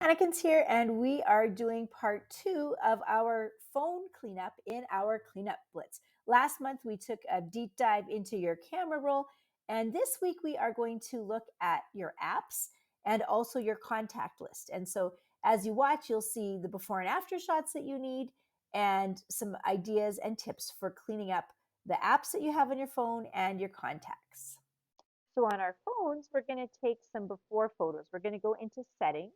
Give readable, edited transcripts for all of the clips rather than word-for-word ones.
Hannakins here, and we are doing part 2 of our phone cleanup in our cleanup blitz. Last month, we took a deep dive into your camera roll, and this week we are going to look at your apps and also your contact list. And so as you watch, you'll see the before and after shots that you need and some ideas and tips for cleaning up the apps that you have on your phone and your contacts. So on our phones, we're going to take some before photos. We're going to go into settings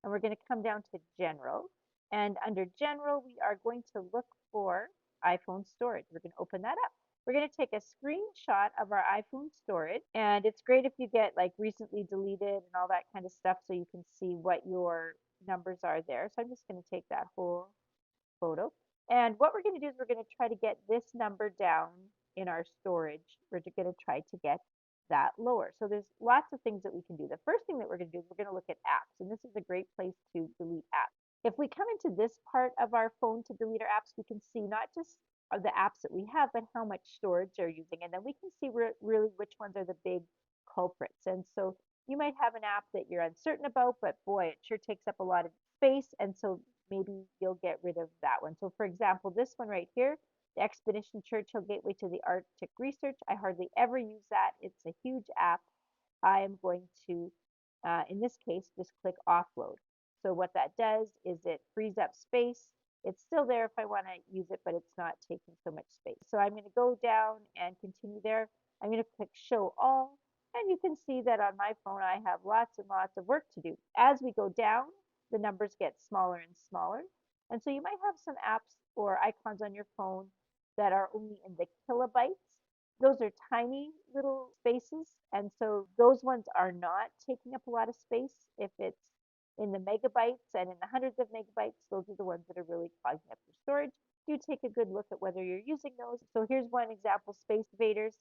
and we're going to come down to general. And under general, we are going to look for iPhone storage. We're going to open that up. We're going to take a screenshot of our iPhone storage. And it's great if you get like recently deleted and all that kind of stuff so you can see what your numbers are there. So I'm just going to take that whole photo. And what we're going to do is we're going to try to get this number down in our storage. We're going to try to get that lower. So there's lots of things that we can do. The first thing that we're going to do is we're going to look at apps, and this is a great place to delete apps. If we come into this part of our phone to delete our apps, we can see not just the apps that we have, but how much storage they're using. And then we can see really which ones are the big culprits. And so you might have an app that you're uncertain about, but boy, it sure takes up a lot of space. And so maybe you'll get rid of that one. So for example, this one right here, the Expedition Churchill Gateway to the Arctic Research, I hardly ever use that. It's a huge app. I am going to, in this case, just click offload. So what that does is it frees up space. It's still there if I want to use it, but it's not taking so much space. So I'm going to go down and continue there. I'm going to click show all, and you can see that on my phone I have lots and lots of work to do. As we go down, the numbers get smaller and smaller. And so you might have some apps or icons on your phone that are only in the kilobytes. Those are tiny little spaces. And so those ones are not taking up a lot of space. If it's in the megabytes and in the hundreds of megabytes, those are the ones that are really clogging up your storage. Do take a good look at whether you're using those. So here's one example, Space Invaders.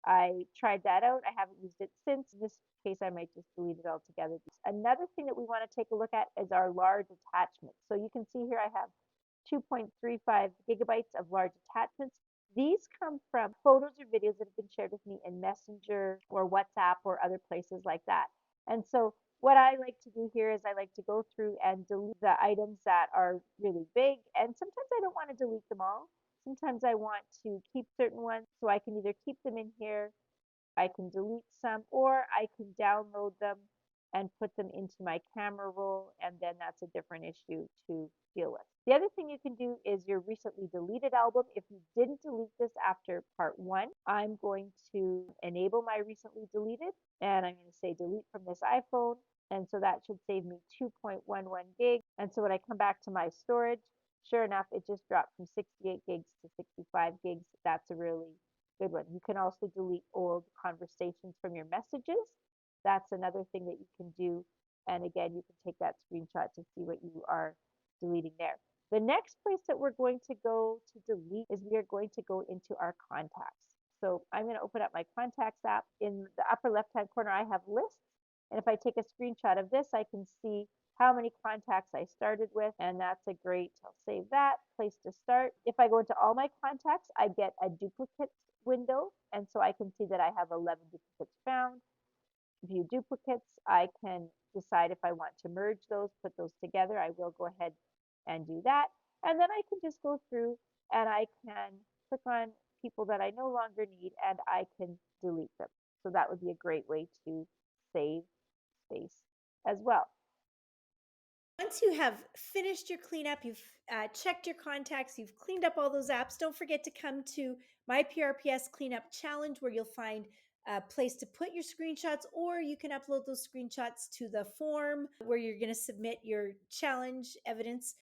I tried that out. I haven't used it since. In this case, I might just delete it altogether. Another thing that we want to take a look at is our large attachments. So you can see here I have 2.35 gigabytes of large attachments. These come from photos or videos that have been shared with me in Messenger or WhatsApp or other places like that. And so what I like to do here is I like to go through and delete the items that are really big. And sometimes I don't want to delete them all. Sometimes I want to keep certain ones, so I can either keep them in here, I can delete some, or I can download them and put them into my camera roll, and then that's a different issue to deal with. The other thing you can do is your recently deleted album. If you didn't delete this after part 1, I'm going to enable my recently deleted, and I'm going to say delete from this iPhone, and so that should save me 2.11 gigs. And so when I come back to my storage, sure enough, it just dropped from 68 gigs to 65 gigs. That's a really good one. You can also delete old conversations from your messages. That's another thing that you can do. And again, you can take that screenshot to see what you are deleting there. The next place that we're going to go to delete is we are going to go into our contacts. So I'm going to open up my contacts app. In the upper left-hand corner, I have lists. And if I take a screenshot of this, I can see how many contacts I started with, and that's a great, I'll save that, place to start. If I go into all my contacts, I get a duplicates window, and so I can see that I have 11 duplicates found. View duplicates, I can decide if I want to merge those, put those together. I will go ahead and do that. And then I can just go through and I can click on people that I no longer need and I can delete them. So that would be a great way to save space as well. Once you have finished your cleanup, you've checked your contacts, you've cleaned up all those apps, don't forget to come to my PRPS Cleanup Challenge where you'll find a place to put your screenshots, or you can upload those screenshots to the form where you're going to submit your challenge evidence